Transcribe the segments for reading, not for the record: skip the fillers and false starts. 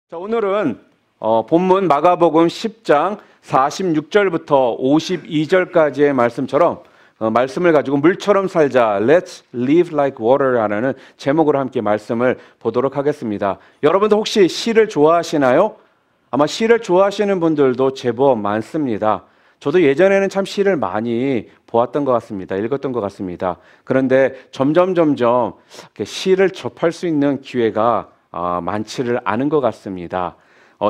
자, 오늘은 본문 마가복음 10장 46절부터 52절까지의 말씀처럼 말씀을 가지고 물처럼 살자, Let's live like water라는 제목으로 함께 말씀을 보도록 하겠습니다. 여러분들 혹시 시를 좋아하시나요? 아마 시를 좋아하시는 분들도 제법 많습니다. 저도 예전에는 참 시를 많이 보았던 것 같습니다. 읽었던 것 같습니다. 그런데 점점 시를 접할 수 있는 기회가 많지를 않은 것 같습니다.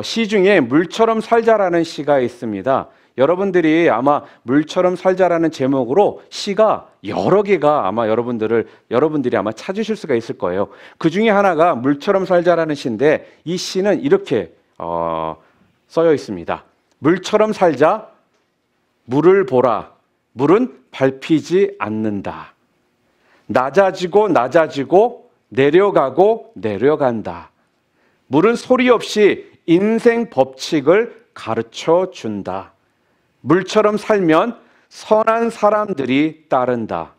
시 중에 물처럼 살자라는 시가 있습니다. 여러분들이 아마 물처럼 살자라는 제목으로 시가 여러 개가 아마 여러분들이 아마 찾으실 수가 있을 거예요. 그 중에 하나가 물처럼 살자라는 시인데, 이 시는 이렇게 써여 있습니다. 물처럼 살자, 물을 보라, 물은 밟히지 않는다. 낮아지고 내려가고 내려간다. 물은 소리 없이 인생 법칙을 가르쳐 준다. 물처럼 살면 선한 사람들이 따른다.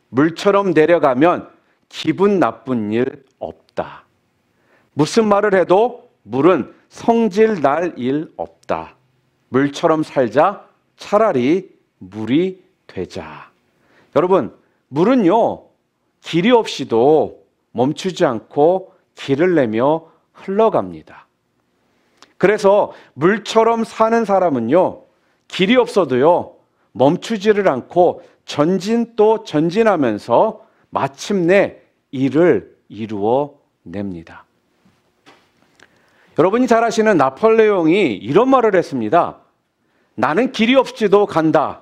물처럼 내려가면 기분 나쁜 일 없다. 무슨 말을 해도 물은 성질 날 일 없다. 물처럼 살자, 차라리 물이 되자. 여러분, 물은요, 길이 없이도 멈추지 않고 길을 내며 흘러갑니다. 그래서 물처럼 사는 사람은요, 길이 없어도요, 멈추지를 않고 전진 또 전진하면서 마침내 일을 이루어냅니다. 여러분이 잘 아시는 나폴레옹이 이런 말을 했습니다. 나는 길이 없이도 간다.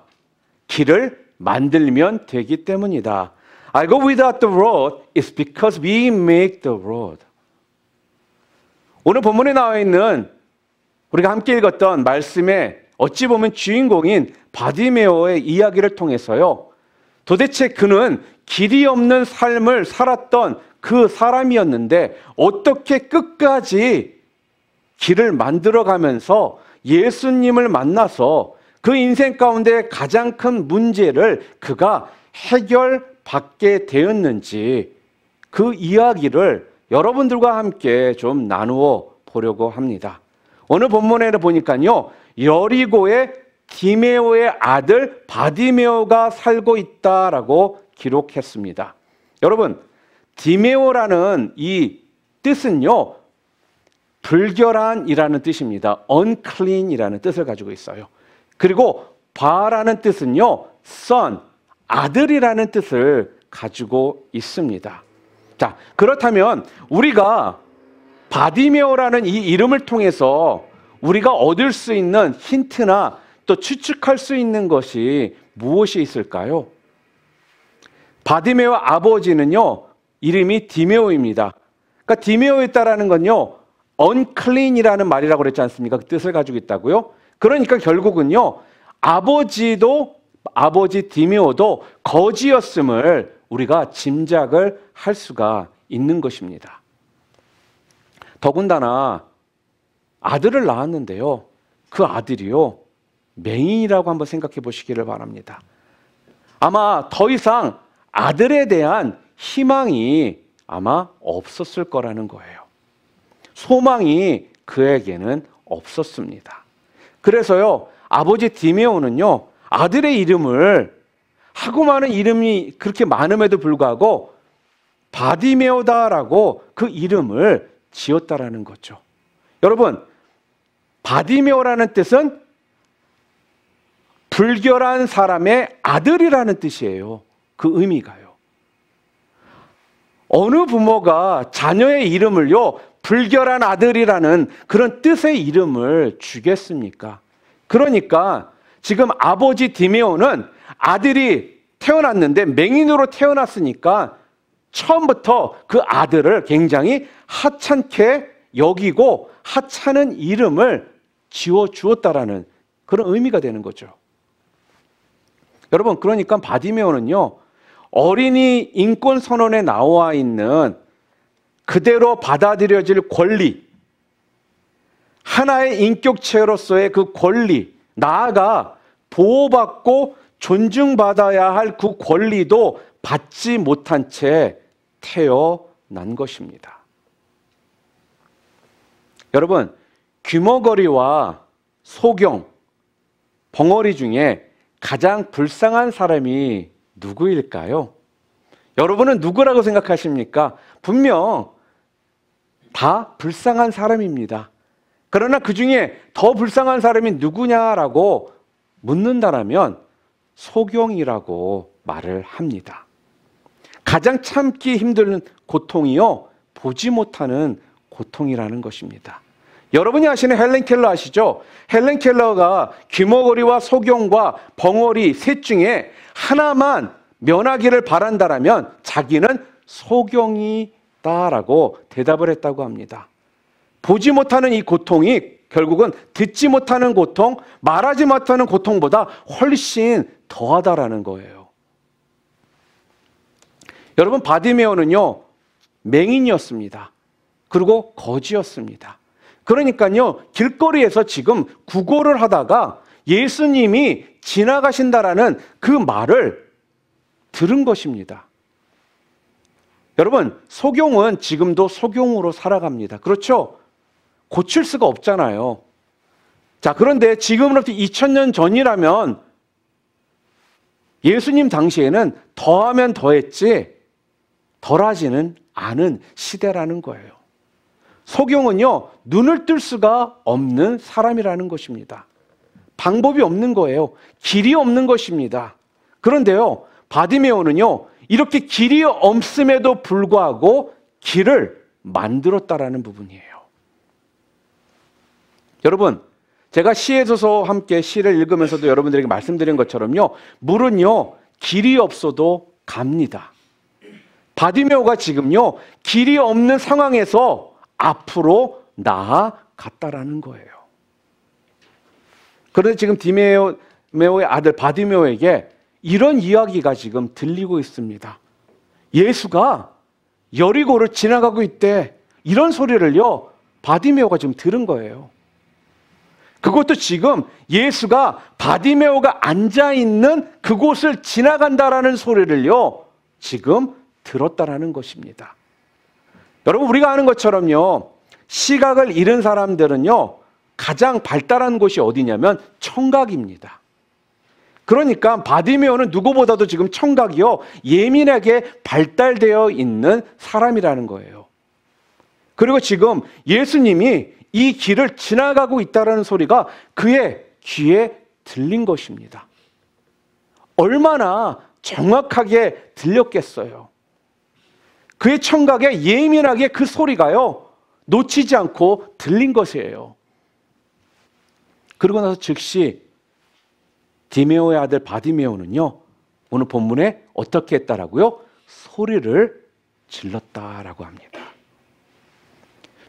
길을 만들면 되기 때문이다. I go without the road is because we make the road. 오늘 본문에 나와 있는 우리가 함께 읽었던 말씀의 어찌 보면 주인공인 바디메오의 이야기를 통해서요, 도대체 그는 길이 없는 삶을 살았던 그 사람이었는데 어떻게 끝까지 길을 만들어가면서 예수님을 만나서 그 인생 가운데 가장 큰 문제를 그가 해결받게 되었는지, 그 이야기를 여러분들과 함께 좀 나누어 보려고 합니다. 오늘 본문에는 보니까요, 여리고의 디메오의 아들 바디메오가 살고 있다라고 기록했습니다. 여러분, 디메오라는 이 뜻은요, 불결한이라는 뜻입니다. unclean이라는 뜻을 가지고 있어요. 그리고 바라는 뜻은요, son, 아들이라는 뜻을 가지고 있습니다. 자, 그렇다면 우리가 바디메오라는 이 이름을 통해서 우리가 얻을 수 있는 힌트나 또 추측할 수 있는 것이 무엇이 있을까요? 바디메오 아버지는요, 이름이 디메오입니다. 그러니까 디메오였다라는 건요, unclean이라는 말이라고 그랬지 않습니까? 그 뜻을 가지고 있다고요. 그러니까 결국은요, 아버지 디메오도 거지였음을 우리가 짐작을 할 수가 있는 것입니다. 더군다나 아들을 낳았는데요, 그 아들이요, 맹인이라고 한번 생각해 보시기를 바랍니다. 아마 더 이상 아들에 대한 희망이 아마 없었을 거라는 거예요. 소망이 그에게는 없었습니다. 그래서요, 아버지 디메오는요, 아들의 이름을, 하고 많은 이름이 그렇게 많음에도 불구하고 바디메오다라고 그 이름을 지었다라는 거죠. 여러분, 바디메오라는 뜻은 불결한 사람의 아들이라는 뜻이에요. 그 의미가요. 어느 부모가 자녀의 이름을요, 불결한 아들이라는 그런 뜻의 이름을 주겠습니까? 그러니까 지금 아버지 디메오는 아들이 태어났는데 맹인으로 태어났으니까 처음부터 그 아들을 굉장히 하찮게 여기고 하찮은 이름을 지어주었다라는 그런 의미가 되는 거죠. 여러분, 그러니까 바디메오는요, 어린이 인권 선언에 나와 있는 그대로 받아들여질 권리, 하나의 인격체로서의 그 권리, 나아가 보호받고 존중받아야 할 그 권리도 받지 못한 채 태어난 것입니다. 여러분, 귀머거리와 소경, 벙어리 중에 가장 불쌍한 사람이 누구일까요? 여러분은 누구라고 생각하십니까? 분명 다 불쌍한 사람입니다. 그러나 그 중에 더 불쌍한 사람이 누구냐라고 묻는다라면 소경이라고 말을 합니다. 가장 참기 힘든 고통이요, 보지 못하는 고통이라는 것입니다. 여러분이 아시는 헬렌 켈러 아시죠? 헬렌 켈러가 귀머거리와 소경과 벙어리 셋 중에 하나만 면하기를 바란다라면 자기는 소경이다라고 대답을 했다고 합니다. 보지 못하는 이 고통이 결국은 듣지 못하는 고통, 말하지 못하는 고통보다 훨씬 더하다라는 거예요. 여러분, 바디메오는요, 맹인이었습니다. 그리고 거지였습니다. 그러니까요, 길거리에서 지금 구걸을 하다가 예수님이 지나가신다라는 그 말을 들은 것입니다. 여러분, 소경은 지금도 소경으로 살아갑니다. 그렇죠? 고칠 수가 없잖아요. 자, 그런데 지금으로부터 2000년 전이라면 예수님 당시에는 더하면 더했지 덜하지는 않은 시대라는 거예요. 소경은요, 눈을 뜰 수가 없는 사람이라는 것입니다. 방법이 없는 거예요. 길이 없는 것입니다. 그런데요, 바디메오는요, 이렇게 길이 없음에도 불구하고 길을 만들었다라는 부분이에요. 여러분, 제가 시에서서 함께 시를 읽으면서도 여러분들에게 말씀드린 것처럼요, 물은요, 길이 없어도 갑니다. 바디메오가 지금요, 길이 없는 상황에서 앞으로 나아갔다라는 거예요. 그런데 지금 디메오의 아들 바디메오에게 이런 이야기가 지금 들리고 있습니다. 예수가 여리고를 지나가고 있대. 이런 소리를요, 바디메오가 지금 들은 거예요. 그것도 지금 예수가 바디메오가 앉아있는 그곳을 지나간다라는 소리를요, 지금 들었다라는 것입니다. 여러분, 우리가 아는 것처럼요, 시각을 잃은 사람들은요, 가장 발달한 곳이 어디냐면 청각입니다. 그러니까 바디메오는 누구보다도 지금 청각이요, 예민하게 발달되어 있는 사람이라는 거예요. 그리고 지금 예수님이 이 길을 지나가고 있다는 소리가 그의 귀에 들린 것입니다. 얼마나 정확하게 들렸겠어요. 그의 청각에 예민하게 그 소리가요, 놓치지 않고 들린 것이에요. 그러고 나서 즉시 디메오의 아들 바디메오는요, 오늘 본문에 어떻게 했다라고요? 소리를 질렀다라고 합니다.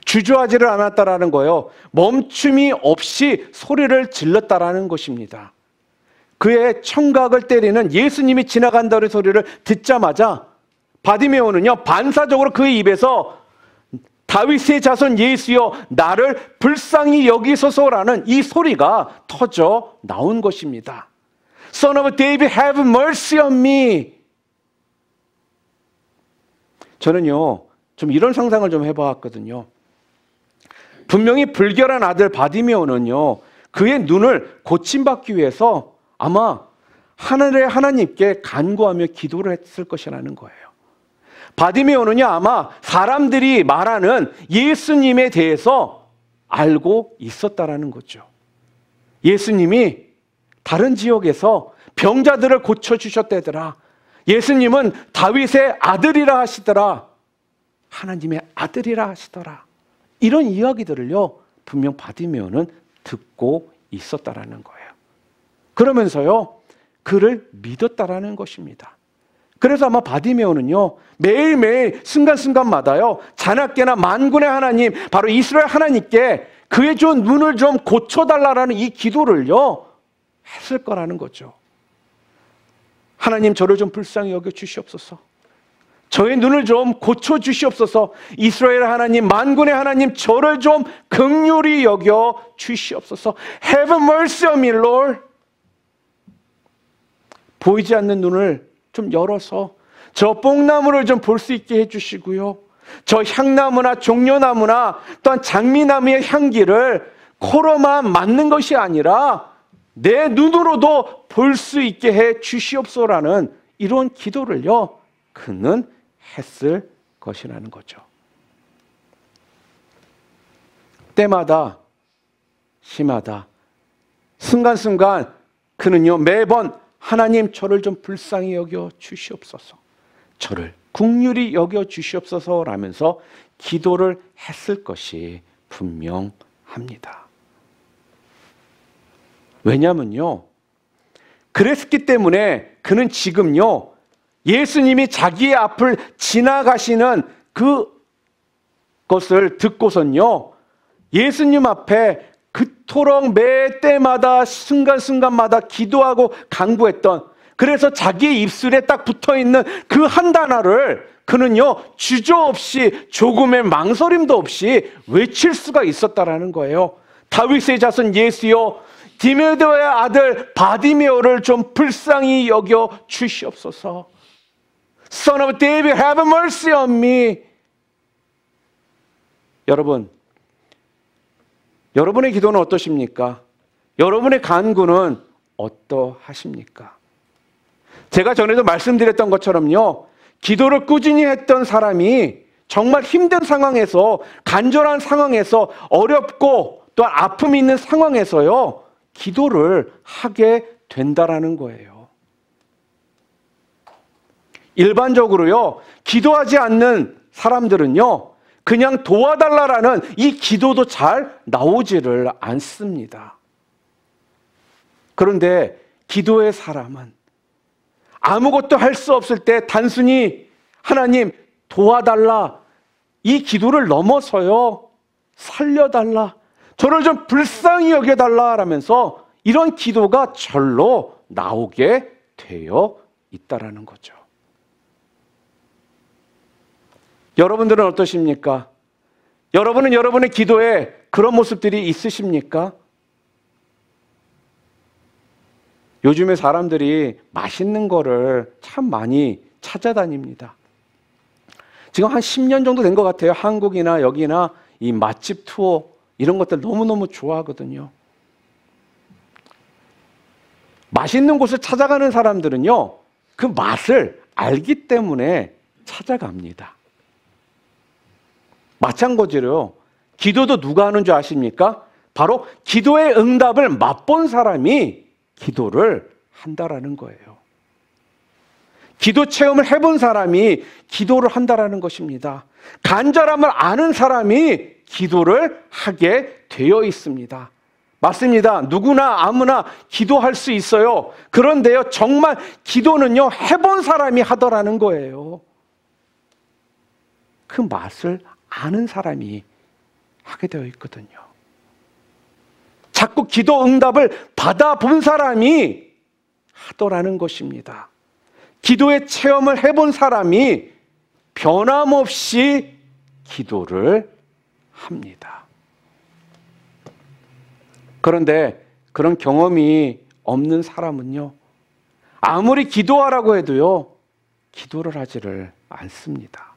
주저하지를 않았다라는 거예요. 멈춤이 없이 소리를 질렀다라는 것입니다. 그의 청각을 때리는 예수님이 지나간다는 소리를 듣자마자 바디메오는요, 반사적으로 그의 입에서 다윗의 자손 예수여 나를 불쌍히 여기소서라는 이 소리가 터져 나온 것입니다. Son of David, have mercy on me. 저는요, 좀 이런 상상을 좀 해봤거든요. 분명히 불결한 아들 바디메오는요, 그의 눈을 고침받기 위해서 아마 하늘의 하나님께 간구하며 기도를 했을 것이라는 거예요. 바디메오는요, 아마 사람들이 말하는 예수님에 대해서 알고 있었다라는 거죠. 예수님이 다른 지역에서 병자들을 고쳐주셨다더라. 예수님은 다윗의 아들이라 하시더라. 하나님의 아들이라 하시더라. 이런 이야기들을요, 분명 바디메오는 듣고 있었다라는 거예요. 그러면서요, 그를 믿었다라는 것입니다. 그래서 아마 바디메오는요, 매일매일 순간순간마다요, 자나깨나 만군의 하나님, 바로 이스라엘 하나님께 그의 좀 눈을 좀 고쳐달라는 이 기도를요, 했을 거라는 거죠. 하나님, 저를 좀 불쌍히 여겨 주시옵소서. 저의 눈을 좀 고쳐 주시옵소서. 이스라엘 하나님, 만군의 하나님, 저를 좀 긍휼히 여겨 주시옵소서. Have mercy on me, Lord. 보이지 않는 눈을 좀 열어서 저 뽕나무를 좀 볼 수 있게 해주시고요. 저 향나무나 종려나무나 또한 장미나무의 향기를 코로만 맡는 것이 아니라 내 눈으로도 볼 수 있게 해 주시옵소라는 이런 기도를요, 그는 했을 것이라는 거죠. 때마다, 시마다, 순간순간 그는요, 매번 하나님 저를 좀 불쌍히 여겨 주시옵소서, 저를 긍휼히 여겨 주시옵소서라면서 기도를 했을 것이 분명합니다. 왜냐면요, 그랬기 때문에 그는 지금요, 예수님이 자기의 앞을 지나가시는 그것을 듣고선요, 예수님 앞에 그토록 매 때마다 순간순간마다 기도하고 간구했던, 그래서 자기의 입술에 딱 붙어있는 그 한 단어를 그는요, 주저없이 조금의 망설임도 없이 외칠 수가 있었다라는 거예요. 다윗의 자손 예수여, 디메데의 아들 바디메오를 좀 불쌍히 여겨 주시옵소서. Son of David, have mercy on me. 여러분, 여러분의 기도는 어떠십니까? 여러분의 간구는 어떠하십니까? 제가 전에도 말씀드렸던 것처럼요, 기도를 꾸준히 했던 사람이 정말 힘든 상황에서, 간절한 상황에서, 어렵고 또 아픔이 있는 상황에서요, 기도를 하게 된다라는 거예요. 일반적으로요, 기도하지 않는 사람들은요, 그냥 도와달라라는 이 기도도 잘 나오지를 않습니다. 그런데 기도의 사람은 아무것도 할 수 없을 때 단순히 하나님 도와달라, 이 기도를 넘어서요, 살려달라, 저를 좀 불쌍히 여겨달라 라면서 이런 기도가 절로 나오게 되어 있다라는 거죠. 여러분들은 어떠십니까? 여러분은 여러분의 기도에 그런 모습들이 있으십니까? 요즘에 사람들이 맛있는 거를 참 많이 찾아다닙니다. 지금 한 10년 정도 된 것 같아요. 한국이나 여기나 이 맛집 투어 이런 것들 너무너무 좋아하거든요. 맛있는 곳을 찾아가는 사람들은요, 그 맛을 알기 때문에 찾아갑니다. 마찬가지로 기도도 누가 하는 줄 아십니까? 바로 기도의 응답을 맛본 사람이 기도를 한다라는 거예요. 기도 체험을 해본 사람이 기도를 한다라는 것입니다. 간절함을 아는 사람이 기도를 하게 되어 있습니다. 맞습니다. 누구나 아무나 기도할 수 있어요. 그런데요, 정말 기도는요, 해본 사람이 하더라는 거예요. 그 맛을 아는 사람이 하게 되어 있거든요. 자꾸 기도 응답을 받아본 사람이 하더라는 것입니다. 기도의 체험을 해본 사람이 변함없이 기도를 합니다. 그런데 그런 경험이 없는 사람은요, 아무리 기도하라고 해도요, 기도를 하지를 않습니다.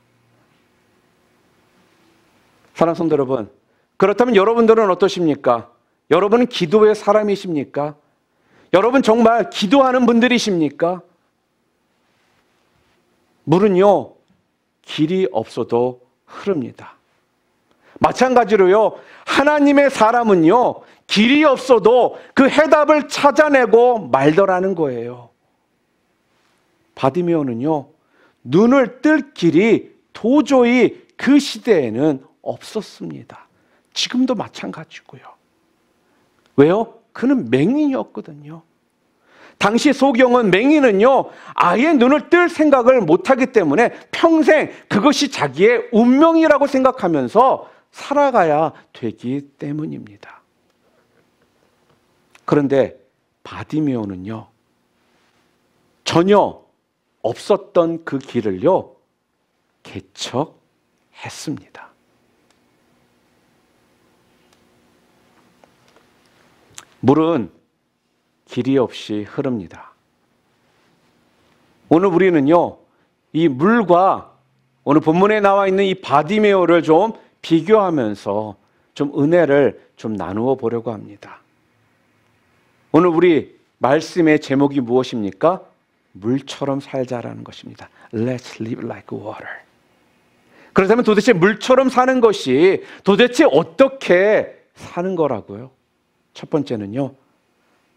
사랑하는 성도 여러분, 그렇다면 여러분들은 어떠십니까? 여러분은 기도의 사람이십니까? 여러분 정말 기도하는 분들이십니까? 물은요, 길이 없어도 흐릅니다. 마찬가지로요, 하나님의 사람은요, 길이 없어도 그 해답을 찾아내고 말더라는 거예요. 바디메오는요, 눈을 뜰 길이 도저히 그 시대에는 없었습니다. 지금도 마찬가지고요. 왜요? 그는 맹인이었거든요. 당시 소경은 맹인은요, 아예 눈을 뜰 생각을 못하기 때문에 평생 그것이 자기의 운명이라고 생각하면서 살아가야 되기 때문입니다. 그런데 바디메오는요, 전혀 없었던 그 길을요, 개척했습니다. 물은 길이 없이 흐릅니다. 오늘 우리는요, 이 물과 오늘 본문에 나와 있는 이 바디메오를 좀 비교하면서 좀 은혜를 좀 나누어 보려고 합니다. 오늘 우리 말씀의 제목이 무엇입니까? 물처럼 살자라는 것입니다. Let's live like water. 그렇다면 도대체 물처럼 사는 것이 도대체 어떻게 사는 거라고요? 첫 번째는요,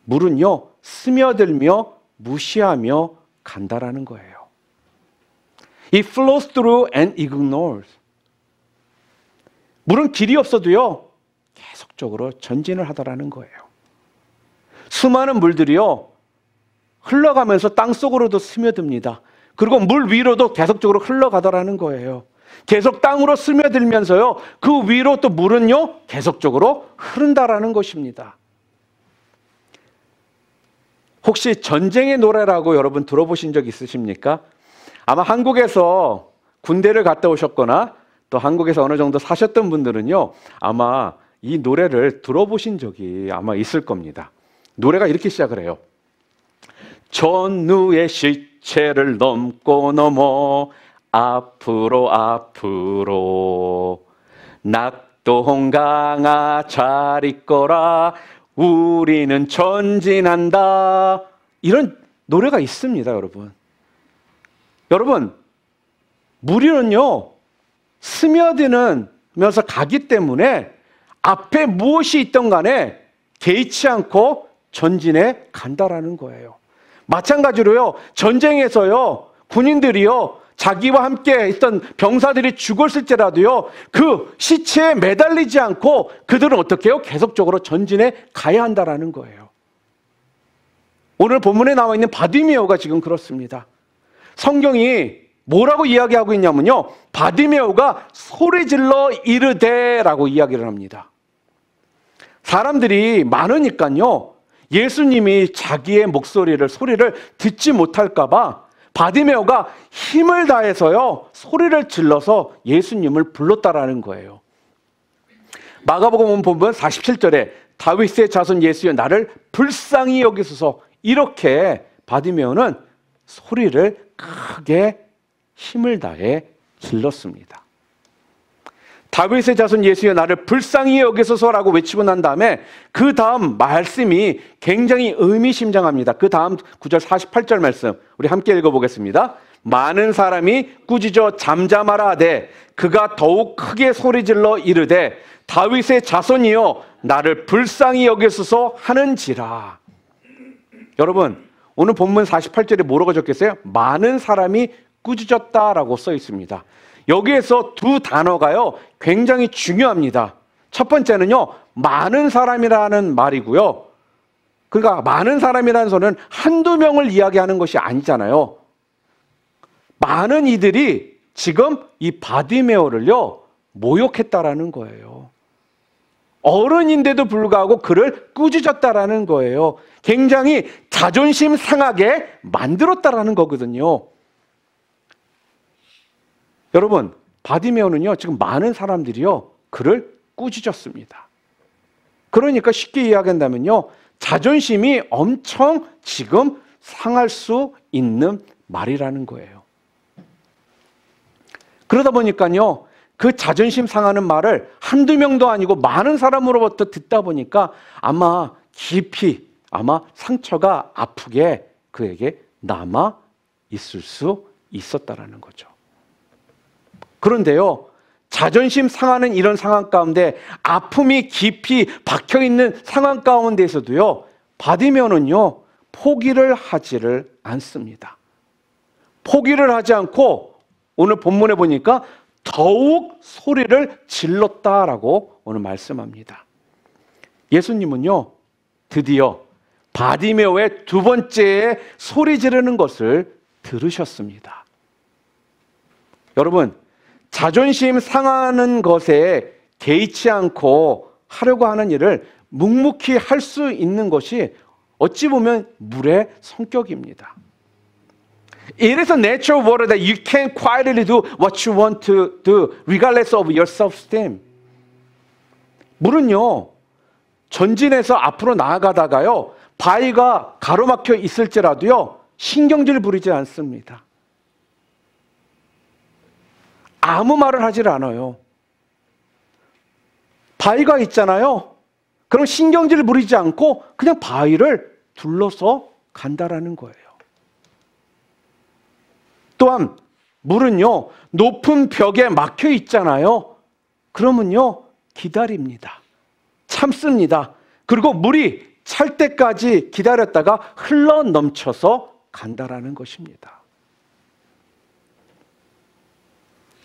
물은요, 스며들며 무시하며 간다라는 거예요. It flows through and ignores. 물은 길이 없어도요, 계속적으로 전진을 하더라는 거예요. 수많은 물들이요, 흘러가면서 땅속으로도 스며듭니다. 그리고 물 위로도 계속적으로 흘러가더라는 거예요. 계속 땅으로 스며들면서요, 그 위로 또 물은요, 계속적으로 흐른다라는 것입니다. 혹시 전쟁의 노래라고 여러분 들어보신 적 있으십니까? 아마 한국에서 군대를 갔다 오셨거나 또 한국에서 어느 정도 사셨던 분들은요, 아마 이 노래를 들어보신 적이 아마 있을 겁니다. 노래가 이렇게 시작을 해요. 전우의 시체를 넘고 넘어 앞으로 앞으로 낙동강아 잘 있거라 우리는 전진한다. 이런 노래가 있습니다, 여러분. 여러분, 물이는요, 스며드면서 가기 때문에 앞에 무엇이 있던 간에 개의치 않고 전진해 간다라는 거예요. 마찬가지로요, 전쟁에서요, 군인들이요, 자기와 함께 있던 병사들이 죽었을지라도요, 그 시체에 매달리지 않고 그들은 어떻게 해요? 계속적으로 전진해 가야 한다라는 거예요. 오늘 본문에 나와 있는 바디메오가 지금 그렇습니다. 성경이 뭐라고 이야기하고 있냐면요, 바디메오가 소리질러 이르되라고 이야기를 합니다. 사람들이 많으니까요, 예수님이 자기의 소리를 듣지 못할까 봐 바디메오가 힘을 다해서요, 소리를 질러서 예수님을 불렀다라는 거예요. 마가복음 본문 47절에 다윗의 자손 예수여 나를 불쌍히 여기소서, 이렇게 바디메오는 소리를 크게 힘을 다해 질렀습니다. 다윗의 자손 예수여 나를 불쌍히 여기소서라고 외치고 난 다음에 그 다음 말씀이 굉장히 의미심장합니다. 그 다음 9절 48절 말씀 우리 함께 읽어보겠습니다. 많은 사람이 꾸짖어 잠잠하라 하되 그가 더욱 크게 소리질러 이르되 다윗의 자손이여 나를 불쌍히 여기소서 하는지라. 여러분, 오늘 본문 48절에 뭐라고 적혔어요? 많은 사람이 꾸짖었다라고 써 있습니다. 여기에서 두 단어가요, 굉장히 중요합니다. 첫 번째는요, 많은 사람이라는 말이고요. 그러니까 많은 사람이라는 소는 한두 명을 이야기하는 것이 아니잖아요. 많은 이들이 지금 이 바디메오를요, 모욕했다라는 거예요. 어른인데도 불구하고 그를 꾸짖었다라는 거예요. 굉장히 자존심 상하게 만들었다라는 거거든요. 여러분, 바디메오는요, 지금 많은 사람들이요, 그를 꾸짖었습니다. 그러니까 쉽게 이야기한다면요, 자존심이 엄청 지금 상할 수 있는 말이라는 거예요. 그러다 보니까요, 그 자존심 상하는 말을 한두 명도 아니고 많은 사람으로부터 듣다 보니까 아마 깊이, 아마 상처가 아프게 그에게 남아 있을 수 있었다라는 거죠. 그런데요, 자존심 상하는 이런 상황 가운데 아픔이 깊이 박혀있는 상황 가운데에서도요, 바디메오는요, 포기를 하지를 않습니다. 포기를 하지 않고 오늘 본문에 보니까 더욱 소리를 질렀다라고 오늘 말씀합니다. 예수님은요, 드디어 바디메오의 두 번째 소리 지르는 것을 들으셨습니다. 여러분, 자존심 상하는 것에 개의치 않고 하려고 하는 일을 묵묵히 할 수 있는 것이 어찌 보면 물의 성격입니다. It is a natural water that you can quietly do what you want to do regardless of your self-esteem. 물은요, 전진해서 앞으로 나아가다가요, 바위가 가로막혀 있을지라도요, 신경질 부리지 않습니다. 아무 말을 하질 않아요. 바위가 있잖아요. 그럼 신경질을 부리지 않고 그냥 바위를 둘러서 간다라는 거예요. 또한 물은요, 높은 벽에 막혀 있잖아요. 그러면요, 기다립니다. 참습니다. 그리고 물이 찰 때까지 기다렸다가 흘러 넘쳐서 간다라는 것입니다.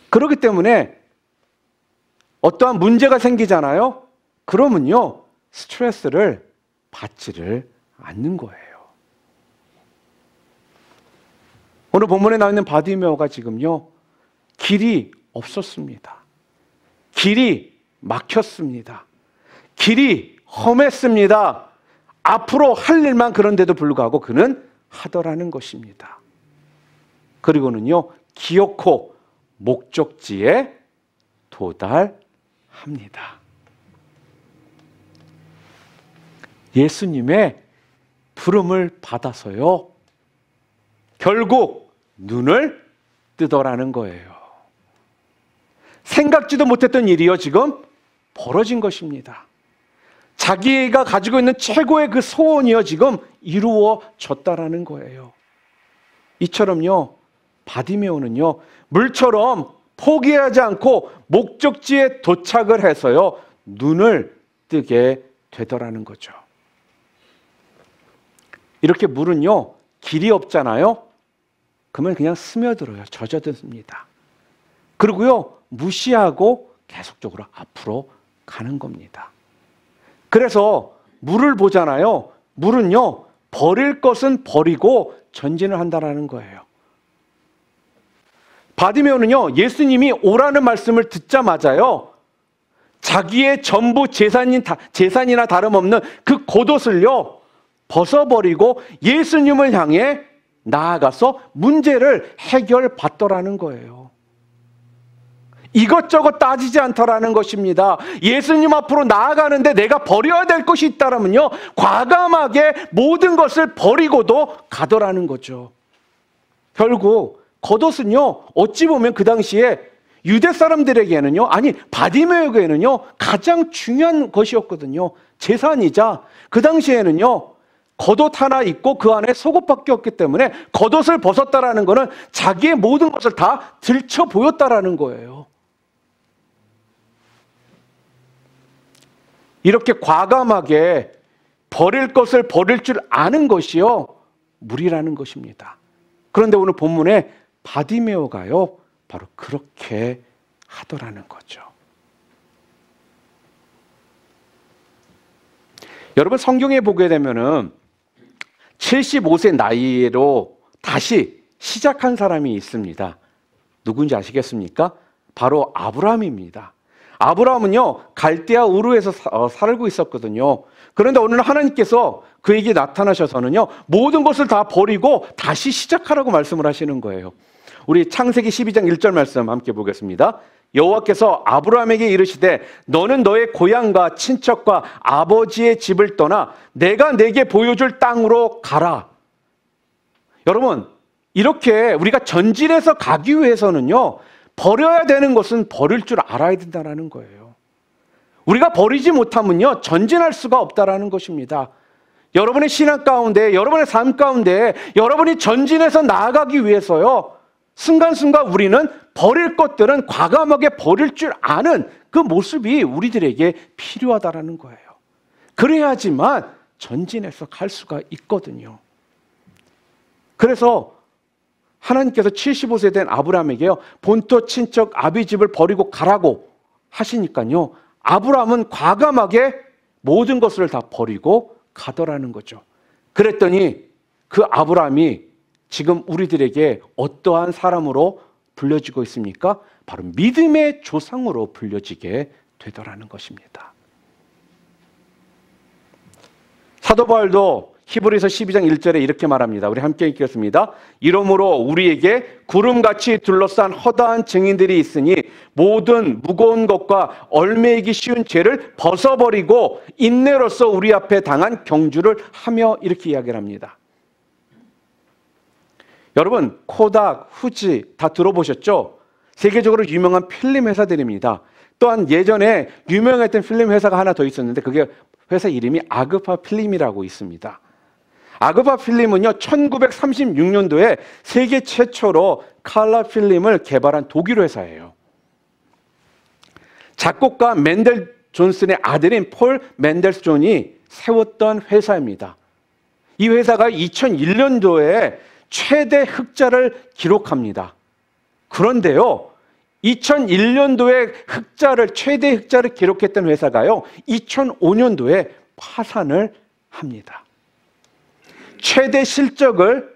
그렇기 때문에 어떠한 문제가 생기잖아요. 그러면요, 스트레스를 받지를 않는 거예요. 오늘 본문에 나와 있는 바디메오가 지금요, 길이 없었습니다. 길이 막혔습니다. 길이 험했습니다. 앞으로 할 일만 그런데도 불구하고 그는 하더라는 것입니다. 그리고는요, 기어코 목적지에 도달합니다. 예수님의 부름을 받아서요, 결국 눈을 뜨더라는 거예요. 생각지도 못했던 일이요, 지금 벌어진 것입니다. 자기가 가지고 있는 최고의 그 소원이요, 지금 이루어졌다라는 거예요. 이처럼요, 바디메오는요, 물처럼 포기하지 않고 목적지에 도착을 해서요, 눈을 뜨게 되더라는 거죠. 이렇게 물은요, 길이 없잖아요. 그러면 그냥 스며들어요. 젖어듭니다. 그리고요, 무시하고 계속적으로 앞으로 가는 겁니다. 그래서 물을 보잖아요. 물은요, 버릴 것은 버리고 전진을 한다는 거예요. 바디메오는요, 예수님이 오라는 말씀을 듣자마자요, 자기의 전부 재산이나 다름없는 그 겉옷을요, 벗어버리고 예수님을 향해 나아가서 문제를 해결받더라는 거예요. 이것저것 따지지 않더라는 것입니다. 예수님 앞으로 나아가는데 내가 버려야 될 것이 있다면요, 과감하게 모든 것을 버리고도 가더라는 거죠. 결국 겉옷은요, 어찌 보면 그 당시에 유대 사람들에게는요, 아니 바디메오에게는요, 가장 중요한 것이었거든요. 재산이자 그 당시에는요, 겉옷 하나 입고 그 안에 속옷밖에 없기 때문에 겉옷을 벗었다라는 것은 자기의 모든 것을 다 들춰 보였다라는 거예요. 이렇게 과감하게 버릴 것을 버릴 줄 아는 것이요, 물이라는 것입니다. 그런데 오늘 본문에 바디메오가요, 바로 그렇게 하더라는 거죠. 여러분, 성경에 보게 되면은 75세 나이로 다시 시작한 사람이 있습니다. 누군지 아시겠습니까? 바로 아브라함입니다. 아브라함은요, 갈대아 우르에서 살고 있었거든요. 그런데 오늘 하나님께서 그에게 나타나셔서는요, 모든 것을 다 버리고 다시 시작하라고 말씀을 하시는 거예요. 우리 창세기 12장 1절 말씀 함께 보겠습니다. 여호와께서 아브라함에게 이르시되 너는 너의 고향과 친척과 아버지의 집을 떠나 내가 내게 보여줄 땅으로 가라. 여러분, 이렇게 우리가 전진해서 가기 위해서는요, 버려야 되는 것은 버릴 줄 알아야 된다는 거예요. 우리가 버리지 못하면요, 전진할 수가 없다는 것입니다. 여러분의 신앙 가운데, 여러분의 삶 가운데 여러분이 전진해서 나아가기 위해서요, 순간순간 우리는 버릴 것들은 과감하게 버릴 줄 아는 그 모습이 우리들에게 필요하다는 거예요. 그래야지만 전진해서 갈 수가 있거든요. 그래서 하나님께서 75세 된 아브라함에게요, 본토 친척 아비집을 버리고 가라고 하시니까요, 아브라함은 과감하게 모든 것을 다 버리고 가더라는 거죠. 그랬더니 그 아브라함이 지금 우리들에게 어떠한 사람으로 불려지고 있습니까? 바로 믿음의 조상으로 불려지게 되더라는 것입니다. 사도 바울도 히브리서 12장 1절에 이렇게 말합니다. 우리 함께 읽겠습니다. 이러므로 우리에게 구름같이 둘러싼 허다한 증인들이 있으니 모든 무거운 것과 얽매이기 쉬운 죄를 벗어버리고 인내로써 우리 앞에 당한 경주를 하며, 이렇게 이야기를 합니다. 여러분, 코닥, 후지 다 들어보셨죠? 세계적으로 유명한 필름 회사들입니다. 또한 예전에 유명했던 필름 회사가 하나 더 있었는데 그게 회사 이름이 아그파 필름이라고 있습니다. 아그파 필름은요, 1936년도에 세계 최초로 컬러 필름을 개발한 독일 회사예요. 작곡가 맨델 존슨의 아들인 폴 맨델스존이 세웠던 회사입니다. 이 회사가 2001년도에 최대 흑자를 기록합니다. 그런데요, 2001년도에 최대 흑자를 기록했던 회사가요, 2005년도에 파산을 합니다. 최대 실적을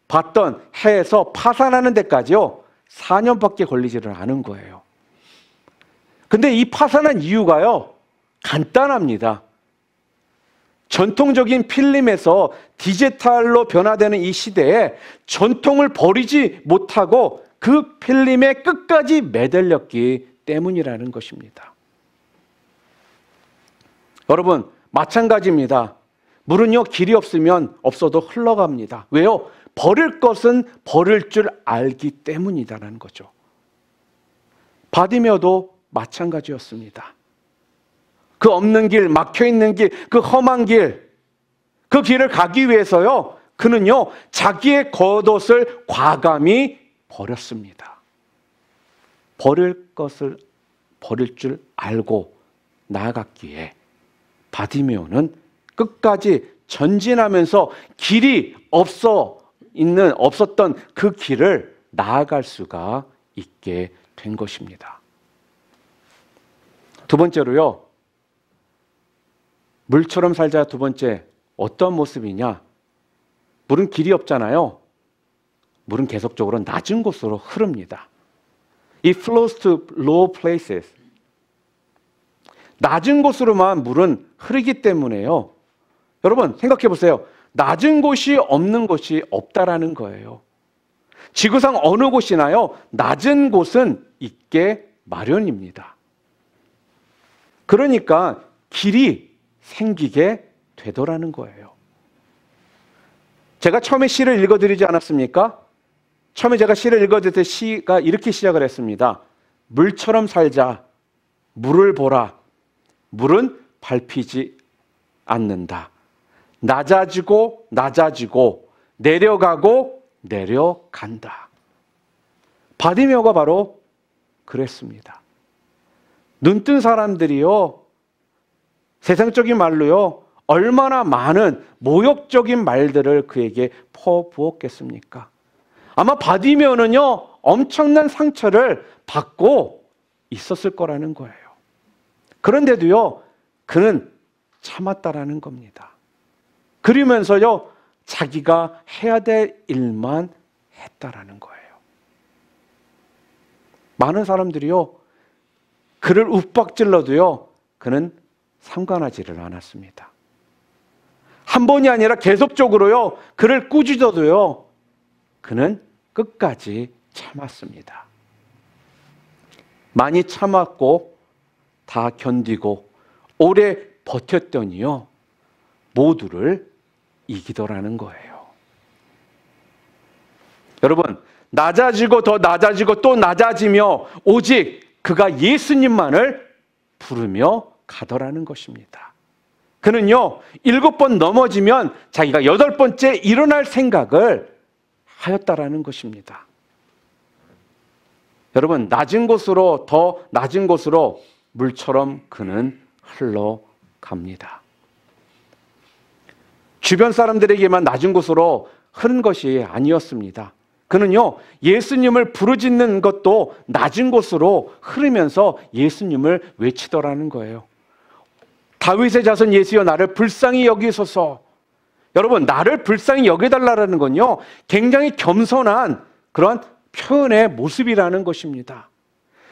봤던 해에서 파산하는 데까지요, 4년밖에 걸리지를 않은 거예요. 근데 이 파산한 이유가요, 간단합니다. 전통적인 필름에서 디지털로 변화되는 이 시대에 전통을 버리지 못하고 그 필름에 끝까지 매달렸기 때문이라는 것입니다. 여러분, 마찬가지입니다. 물은요, 길이 없으면 없어도 흘러갑니다. 왜요? 버릴 것은 버릴 줄 알기 때문이다라는 거죠. 바디메어도 마찬가지였습니다. 그 없는 길, 막혀있는 길, 그 험한 길, 그 길을 가기 위해서요, 그는요, 자기의 겉옷을 과감히 버렸습니다. 버릴 것을 버릴 줄 알고 나아갔기에 바디메오는 끝까지 전진하면서 길이 없었던 그 길을 나아갈 수가 있게 된 것입니다. 두 번째로요, 물처럼 살자 두 번째, 어떤 모습이냐? 물은 길이 없잖아요. 물은 계속적으로 낮은 곳으로 흐릅니다. It flows to low places. 낮은 곳으로만 물은 흐르기 때문에요. 여러분, 생각해 보세요. 낮은 곳이 없는 곳이 없다라는 거예요. 지구상 어느 곳이나요, 낮은 곳은 있게 마련입니다. 그러니까 길이 생기게 되더라는 거예요. 제가 처음에 시를 읽어드리지 않았습니까? 처음에 제가 시를 읽어드릴 때 시가 이렇게 시작을 했습니다. 물처럼 살자, 물을 보라. 물은 밟히지 않는다. 낮아지고 낮아지고 내려가고 내려간다. 바디메오가 바로 그랬습니다. 눈뜬 사람들이요, 세상적인 말로요, 얼마나 많은 모욕적인 말들을 그에게 퍼부었겠습니까? 아마 바디메오는요, 엄청난 상처를 받고 있었을 거라는 거예요. 그런데도요, 그는 참았다라는 겁니다. 그러면서요, 자기가 해야 될 일만 했다라는 거예요. 많은 사람들이요, 그를 윽박질러도요, 그는 상관하지를 않았습니다. 한 번이 아니라 계속적으로요, 그를 꾸짖어도요, 그는 끝까지 참았습니다. 많이 참았고 다 견디고 오래 버텼더니요, 모두를 이기더라는 거예요. 여러분, 낮아지고 더 낮아지고 또 낮아지며 오직 그가 예수님만을 부르며 가더라는 것입니다. 그는요, 7번 넘어지면 자기가 8번째 일어날 생각을 하였다라는 것입니다. 여러분, 낮은 곳으로 더 낮은 곳으로 물처럼 그는 흘러갑니다. 주변 사람들에게만 낮은 곳으로 흐른 것이 아니었습니다. 그는요, 예수님을 부르짖는 것도 낮은 곳으로 흐르면서 예수님을 외치더라는 거예요. 다윗의 자손 예수여, 나를 불쌍히 여기소서. 여러분, 나를 불쌍히 여겨달라는 건요, 굉장히 겸손한 그런 표현의 모습이라는 것입니다.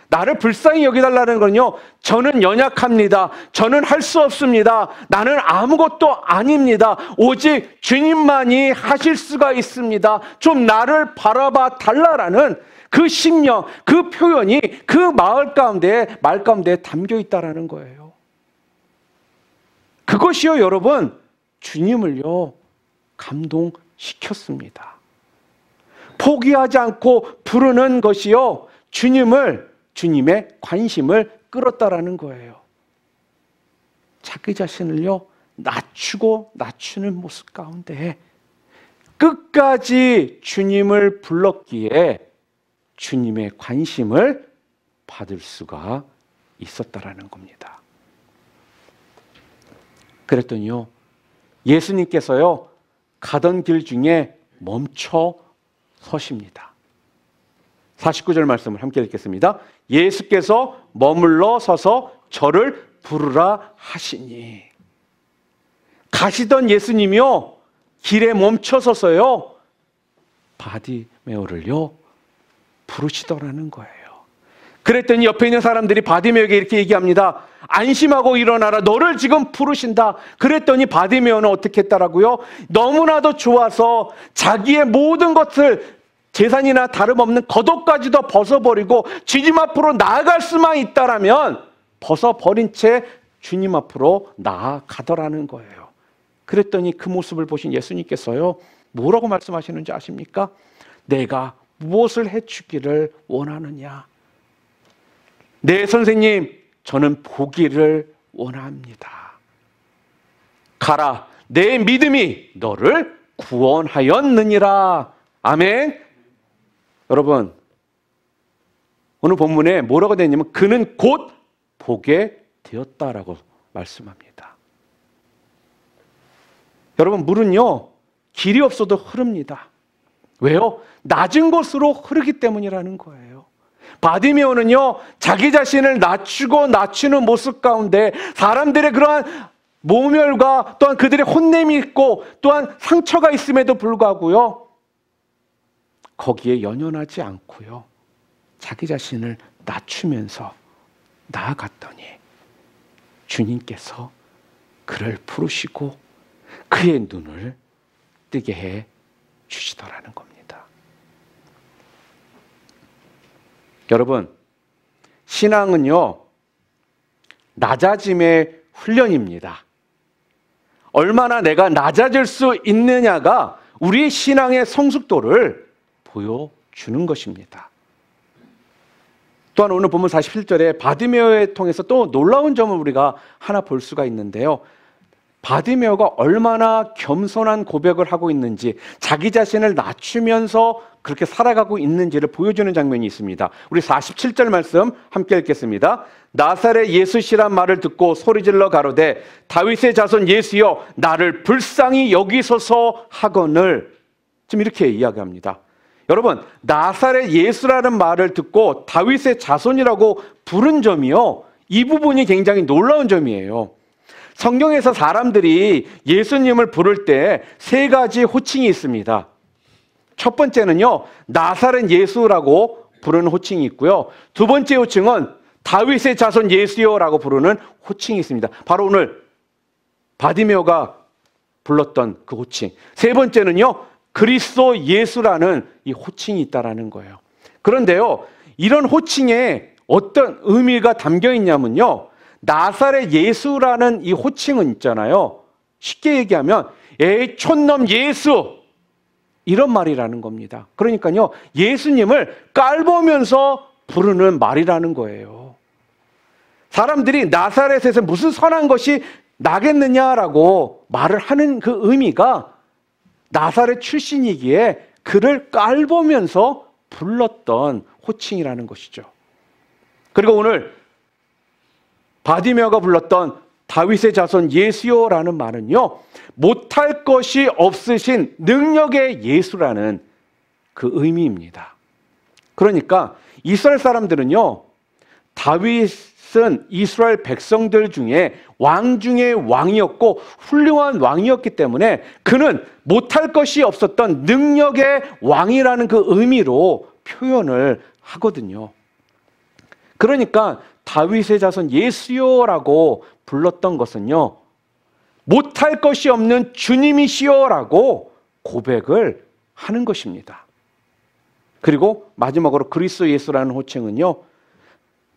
나를 불쌍히 여겨달라는 건요, 저는 연약합니다. 저는 할 수 없습니다. 나는 아무것도 아닙니다. 오직 주님만이 하실 수가 있습니다. 좀 나를 바라봐 달라라는 그 심령, 그 표현이 그 말 가운데 담겨 있다라는 거예요. 그것이요, 여러분, 주님을요, 감동시켰습니다. 포기하지 않고 부르는 것이요, 주님의 관심을 끌었다라는 거예요. 자기 자신을요, 낮추는 모습 가운데 끝까지 주님을 불렀기에 주님의 관심을 받을 수가 있었다라는 겁니다. 그랬더니요, 예수님께서요, 가던 길 중에 멈춰 서십니다. 49절 말씀을 함께 읽겠습니다. 예수께서 머물러 서서 저를 부르라 하시니. 가시던 예수님이요, 길에 멈춰 서서요, 바디메오를요, 부르시더라는 거예요. 그랬더니 옆에 있는 사람들이 바디메오에게 이렇게 얘기합니다. 안심하고 일어나라. 너를 지금 부르신다. 그랬더니 바디메오는 어떻게 했다라고요? 너무나도 좋아서 자기의 모든 것을 재산이나 다름없는 겉옷까지도 벗어버리고 주님 앞으로 나아갈 수만 있다라면 벗어버린 채 주님 앞으로 나아가더라는 거예요. 그랬더니 그 모습을 보신 예수님께서요, 뭐라고 말씀하시는지 아십니까? 내가 무엇을 해주기를 원하느냐? 네, 선생님, 저는 보기를 원합니다. 가라, 내 믿음이 너를 구원하였느니라. 아멘. 여러분, 오늘 본문에 뭐라고 되어 있냐면 그는 곧 보게 되었다라고 말씀합니다. 여러분, 물은요, 길이 없어도 흐릅니다. 왜요? 낮은 곳으로 흐르기 때문이라는 거예요. 바디메오는요, 자기 자신을 낮추는 모습 가운데 사람들의 그러한 모멸과 또한 그들의 혼냄이 있고 또한 상처가 있음에도 불구하고요, 거기에 연연하지 않고요, 자기 자신을 낮추면서 나아갔더니 주님께서 그를 부르시고 그의 눈을 뜨게 해 주시더라는 겁니다. 여러분, 신앙은요, 낮아짐의 훈련입니다. 얼마나 내가 낮아질 수 있느냐가 우리 신앙의 성숙도를 보여주는 것입니다. 또한 오늘 본문 47절에 바디메오에 통해서 또 놀라운 점을 우리가 하나 볼 수가 있는데요. 바디메오가 얼마나 겸손한 고백을 하고 있는지, 자기 자신을 낮추면서 그렇게 살아가고 있는지를 보여주는 장면이 있습니다. 우리 47절 말씀 함께 읽겠습니다. 나사렛 예수시란 말을 듣고 소리질러 가로되 다윗의 자손 예수여 나를 불쌍히 여기소서 하거늘. 지금 이렇게 이야기합니다. 여러분, 나사렛 예수라는 말을 듣고 다윗의 자손이라고 부른 점이요, 이 부분이 굉장히 놀라운 점이에요. 성경에서 사람들이 예수님을 부를 때 세 가지 호칭이 있습니다. 첫 번째는요, 나사렛 예수라고 부르는 호칭이 있고요. 두 번째 호칭은 다윗의 자손 예수여라고 부르는 호칭이 있습니다. 바로 오늘 바디메오가 불렀던 그 호칭. 세 번째는요, 그리스도 예수라는 이 호칭이 있다라는 거예요. 그런데요, 이런 호칭에 어떤 의미가 담겨 있냐면요, 나사렛 예수라는 이 호칭은 있잖아요, 쉽게 얘기하면 에이 촌놈 예수, 이런 말이라는 겁니다. 그러니까요, 예수님을 깔보면서 부르는 말이라는 거예요. 사람들이 나사렛에서 무슨 선한 것이 나겠느냐라고 말을 하는 그 의미가 나사렛 출신이기에 그를 깔보면서 불렀던 호칭이라는 것이죠. 그리고 오늘 바디메오가 불렀던 다윗의 자손 예수여라는 말은요, 못할 것이 없으신 능력의 예수라는 그 의미입니다. 그러니까 이스라엘 사람들은요, 다윗은 이스라엘 백성들 중에 왕 중에 왕이었고 훌륭한 왕이었기 때문에 그는 못할 것이 없었던 능력의 왕이라는 그 의미로 표현을 하거든요. 그러니까 다윗의 자손 예수여라고 불렀던 것은요, 못할 것이 없는 주님이시여라고 고백을 하는 것입니다. 그리고 마지막으로 그리스도 예수라는 호칭은요,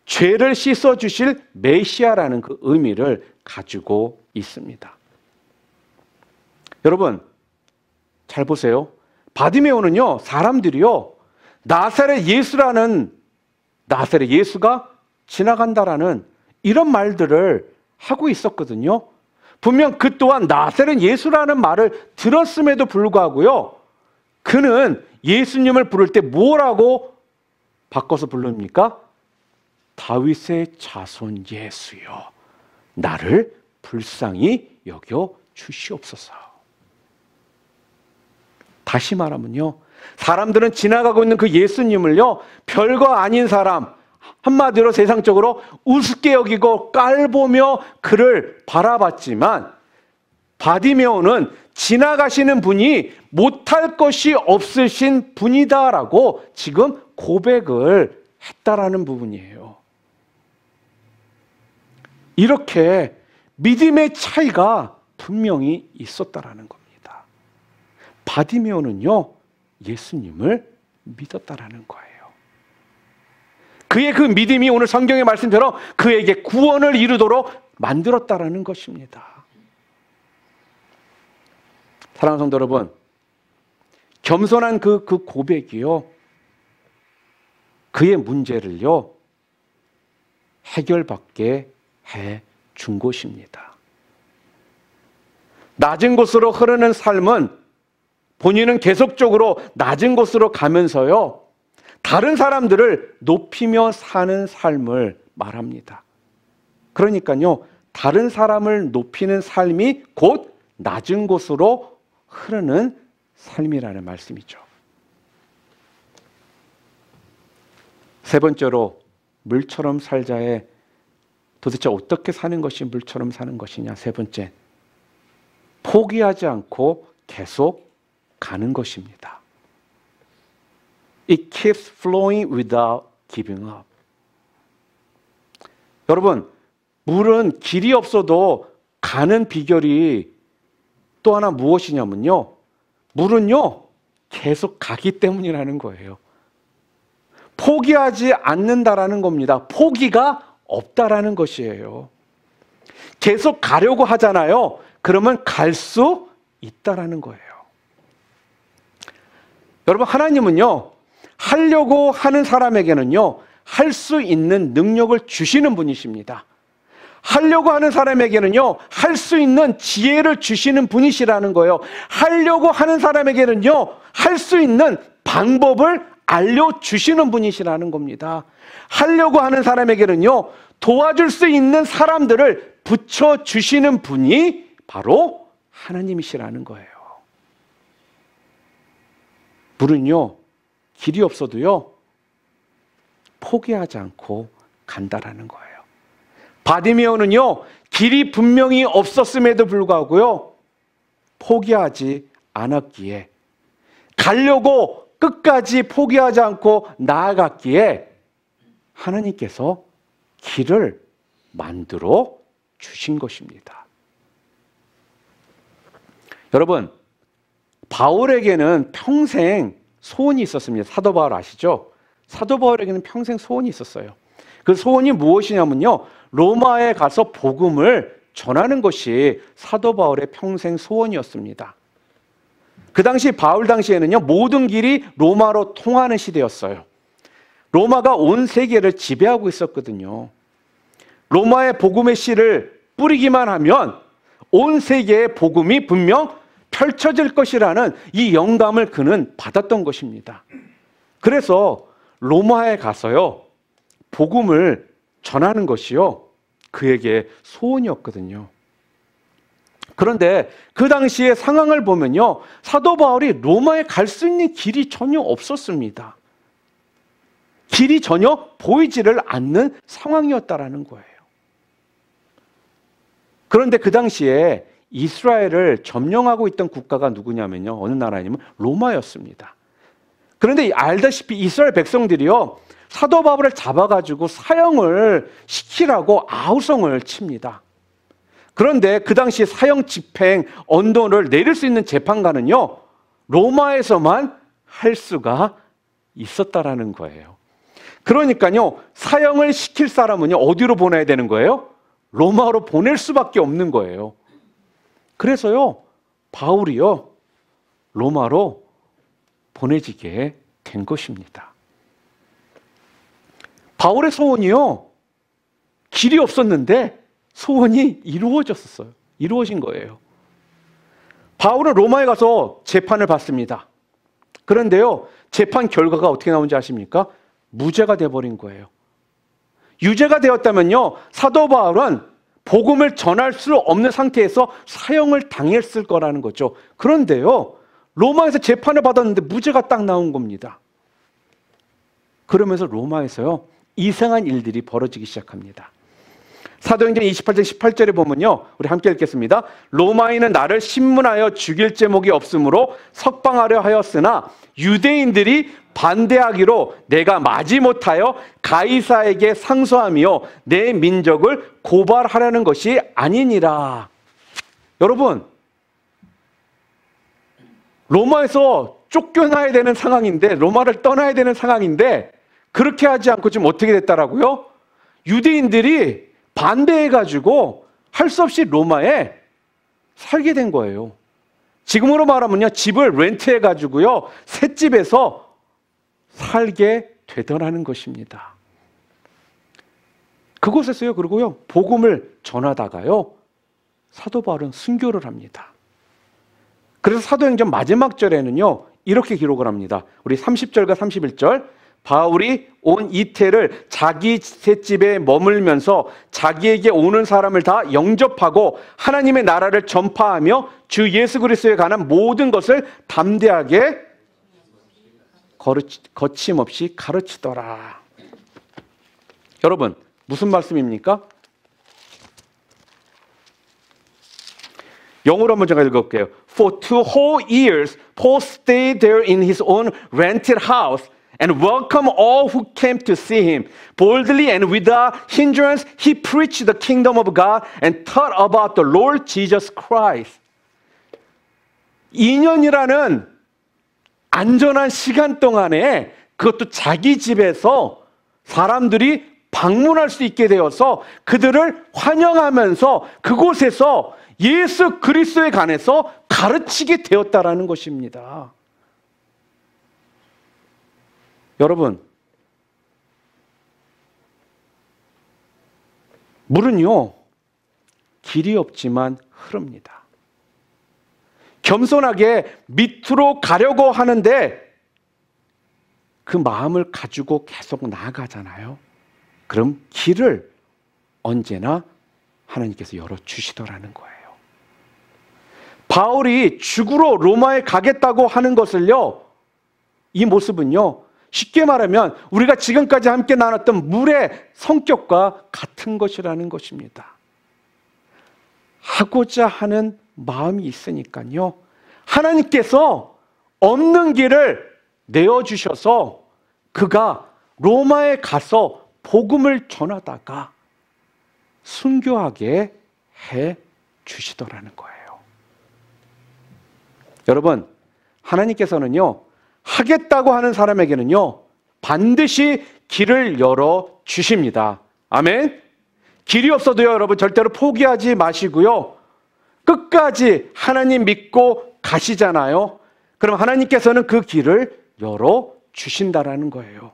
죄를 씻어주실 메시아라는 그 의미를 가지고 있습니다. 여러분, 잘 보세요. 바디메오는요, 사람들이요, 나사렛 예수라는 나사렛 예수가 지나간다라는 이런 말들을 하고 있었거든요. 분명 그 또한 나사렛 예수라는 말을 들었음에도 불구하고요, 그는 예수님을 부를 때 뭐라고 바꿔서 부릅니까? 다윗의 자손 예수여, 나를 불쌍히 여겨 주시옵소서. 다시 말하면요, 사람들은 지나가고 있는 그 예수님을요, 별거 아닌 사람, 한마디로 세상적으로 우습게 여기고 깔보며 그를 바라봤지만, 바디메오는 지나가시는 분이 못할 것이 없으신 분이다라고 지금 고백을 했다라는 부분이에요. 이렇게 믿음의 차이가 분명히 있었다라는 겁니다. 바디메오는요, 예수님을 믿었다라는 거예요. 그의 그 믿음이 오늘 성경의 말씀대로 그에게 구원을 이루도록 만들었다라는 것입니다. 사랑하는 성도 여러분, 겸손한 그 고백이요, 그의 문제를요, 해결받게 해 준 것입니다. 낮은 곳으로 흐르는 삶은 본인은 계속적으로 낮은 곳으로 가면서요, 다른 사람들을 높이며 사는 삶을 말합니다. 그러니까요, 다른 사람을 높이는 삶이 곧 낮은 곳으로 흐르는 삶이라는 말씀이죠. 세 번째로, 물처럼 살자에 도대체 어떻게 사는 것이 물처럼 사는 것이냐? 세 번째, 포기하지 않고 계속 가는 것입니다. It keeps flowing without giving up. 여러분, 물은 길이 없어도 가는 비결이 또 하나 무엇이냐면요, 물은요, 계속 가기 때문이라는 거예요. 포기하지 않는다라는 겁니다. 포기가 없다라는 것이에요. 계속 가려고 하잖아요. 그러면 갈 수 있다라는 거예요. 여러분, 하나님은요, 하려고 하는 사람에게는요, 할 수 있는 능력을 주시는 분이십니다. 하려고 하는 사람에게는요, 할 수 있는 지혜를 주시는 분이시라는 거예요. 하려고 하는 사람에게는요, 할 수 있는 방법을 알려주시는 분이시라는 겁니다. 하려고 하는 사람에게는요, 도와줄 수 있는 사람들을 붙여주시는 분이 바로 하나님이시라는 거예요. 물은요, 길이 없어도요, 포기하지 않고 간다라는 거예요. 바디메오는요, 길이 분명히 없었음에도 불구하고요, 포기하지 않았기에, 가려고 끝까지 포기하지 않고 나아갔기에 하나님께서 길을 만들어 주신 것입니다. 여러분, 바울에게는 평생 소원이 있었습니다. 사도 바울 아시죠? 사도 바울에게는 평생 소원이 있었어요. 그 소원이 무엇이냐면요, 로마에 가서 복음을 전하는 것이 사도 바울의 평생 소원이었습니다. 그 당시 바울 당시에는요, 모든 길이 로마로 통하는 시대였어요. 로마가 온 세계를 지배하고 있었거든요. 로마의 복음의 씨를 뿌리기만 하면 온 세계의 복음이 분명 펼쳐질 것이라는 이 영감을 그는 받았던 것입니다. 그래서 로마에 가서요, 복음을 전하는 것이요, 그에게 소원이었거든요. 그런데 그 당시의 상황을 보면요, 사도 바울이 로마에 갈 수 있는 길이 전혀 없었습니다. 길이 전혀 보이지를 않는 상황이었다라는 거예요. 그런데 그 당시에 이스라엘을 점령하고 있던 국가가 누구냐면요, 어느 나라냐면 로마였습니다. 그런데 알다시피 이스라엘 백성들이요, 사도 바울을 잡아가지고 사형을 시키라고 아우성을 칩니다. 그런데 그 당시 사형 집행 언도를 내릴 수 있는 재판관은요, 로마에서만 할 수가 있었다라는 거예요. 그러니까요, 사형을 시킬 사람은요, 어디로 보내야 되는 거예요? 로마로 보낼 수밖에 없는 거예요. 그래서요, 바울이요, 로마로 보내지게 된 것입니다. 바울의 소원이요, 길이 없었는데 소원이 이루어졌어요. 이루어진 거예요. 바울은 로마에 가서 재판을 받습니다. 그런데요, 재판 결과가 어떻게 나온지 아십니까? 무죄가 돼버린 거예요. 유죄가 되었다면요, 사도 바울은 복음을 전할 수 없는 상태에서 사형을 당했을 거라는 거죠. 그런데요, 로마에서 재판을 받았는데 무죄가 딱 나온 겁니다. 그러면서 로마에서요, 이상한 일들이 벌어지기 시작합니다. 사도행전 28장 18절에 보면요, 우리 함께 읽겠습니다. 로마인은 나를 신문하여 죽일 제목이 없으므로 석방하려 하였으나 유대인들이 반대하기로 내가 마지못하여 가이사에게 상소하며 내 민족을 고발하려는 것이 아니니라. 여러분, 로마에서 쫓겨나야 되는 상황인데, 로마를 떠나야 되는 상황인데 그렇게 하지 않고 지금 어떻게 됐다라고요? 유대인들이 반대해가지고 할 수 없이 로마에 살게 된 거예요. 지금으로 말하면요, 집을 렌트해가지고요, 새 집에서 살게 되더라는 것입니다. 그곳에서요, 그리고요, 복음을 전하다가요, 사도 바울은 순교를 합니다. 그래서 사도행전 마지막 절에는요, 이렇게 기록을 합니다. 우리 30절과 31절. 바울이 온 이태를 자기 셋집에 머물면서 자기에게 오는 사람을 다 영접하고 하나님의 나라를 전파하며 주 예수 그리스도에 관한 모든 것을 담대하게 거침없이 가르치더라. 여러분, 무슨 말씀입니까? 영어로 한번 제가 읽어볼게요. For 2 whole years, Paul stayed there in his own rented house and welcomed all who came to see him. Boldly and without hindrance, he preached the kingdom of God and taught about the Lord Jesus Christ. 2년이라는 안전한 시간 동안에, 그것도 자기 집에서 사람들이 방문할 수 있게 되어서 그들을 환영하면서 그곳에서 예수 그리스도에 관해서 가르치게 되었다라는 것입니다. 여러분, 물은요, 길이 없지만 흐릅니다. 겸손하게 밑으로 가려고 하는데 그 마음을 가지고 계속 나아가잖아요. 그럼 길을 언제나 하나님께서 열어주시더라는 거예요. 바울이 죽으러 로마에 가겠다고 하는 것을요, 이 모습은요, 쉽게 말하면 우리가 지금까지 함께 나눴던 물의 성격과 같은 것이라는 것입니다. 하고자 하는 마음이 있으니까요, 하나님께서 없는 길을 내어주셔서 그가 로마에 가서 복음을 전하다가 순교하게 해 주시더라는 거예요. 여러분, 하나님께서는요, 하겠다고 하는 사람에게는요, 반드시 길을 열어 주십니다. 아멘. 길이 없어도요, 여러분 절대로 포기하지 마시고요, 끝까지 하나님 믿고 가시잖아요. 그럼 하나님께서는 그 길을 열어 주신다라는 거예요.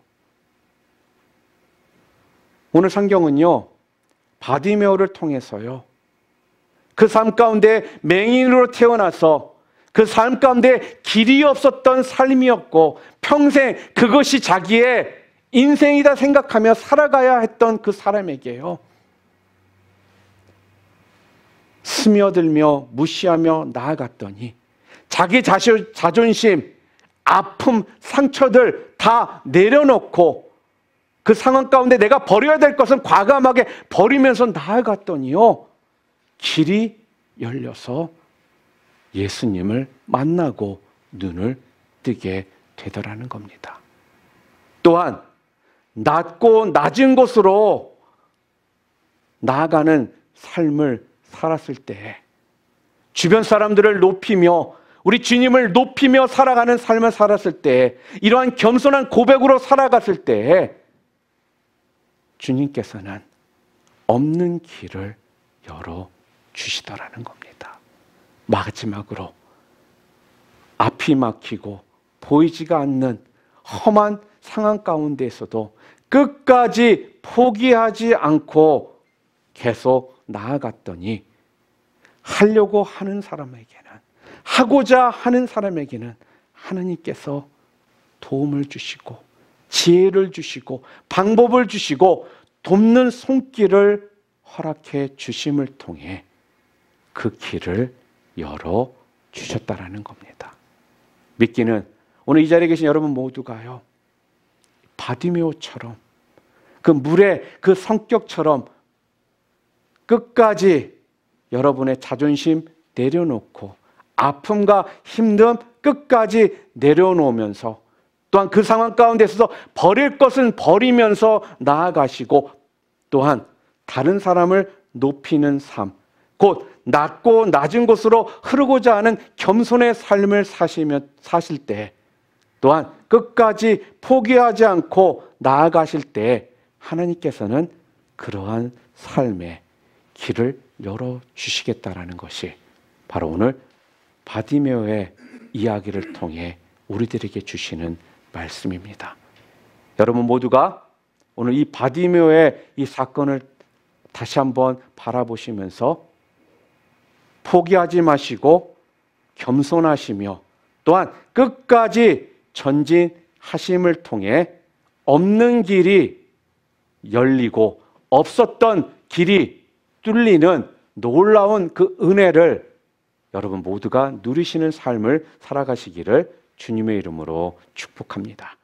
오늘 성경은요, 바디메오를 통해서요, 그 삶 가운데 맹인으로 태어나서 그 삶 가운데 길이 없었던 삶이었고 평생 그것이 자기의 인생이다 생각하며 살아가야 했던 그 사람에게요, 스며들며 무시하며 나아갔더니 자기 자존심, 아픔, 상처들 다 내려놓고 그 상황 가운데 내가 버려야 될 것은 과감하게 버리면서 나아갔더니요, 길이 열려서 예수님을 만나고 눈을 뜨게 되더라는 겁니다. 또한 낮고 낮은 곳으로 나아가는 삶을 살았을 때, 주변 사람들을 높이며 우리 주님을 높이며 살아가는 삶을 살았을 때, 이러한 겸손한 고백으로 살아갔을 때 주님께서는 없는 길을 열어주시더라는 겁니다. 마지막으로 앞이 막히고 보이지가 않는 험한 상황 가운데에서도 끝까지 포기하지 않고 계속 나아갔더니 하려고 하는 사람에게는, 하고자 하는 사람에게는 하나님께서 도움을 주시고 지혜를 주시고 방법을 주시고 돕는 손길을 허락해 주심을 통해 그 길을 열어 주셨다라는 겁니다. 믿기는 오늘 이 자리에 계신 여러분 모두가요, 바디메오처럼 그 물의 그 성격처럼 끝까지 여러분의 자존심 내려놓고 아픔과 힘듦 끝까지 내려놓으면서 또한 그 상황 가운데서 버릴 것은 버리면서 나아가시고 또한 다른 사람을 높이는 삶, 곧 낮고 낮은 곳으로 흐르고자 하는 겸손의 삶을 사실 때 또한 끝까지 포기하지 않고 나아가실 때 하나님께서는 그러한 삶의 길을 열어주시겠다라는 것이 바로 오늘 바디메오의 이야기를 통해 우리들에게 주시는 말씀입니다. 여러분 모두가 오늘 이 바디메오의 이 사건을 다시 한번 바라보시면서 포기하지 마시고 겸손하시며 또한 끝까지 전진하심을 통해 없는 길이 열리고 없었던 길이 뚫리는 놀라운 그 은혜를 여러분 모두가 누리시는 삶을 살아가시기를 주님의 이름으로 축복합니다.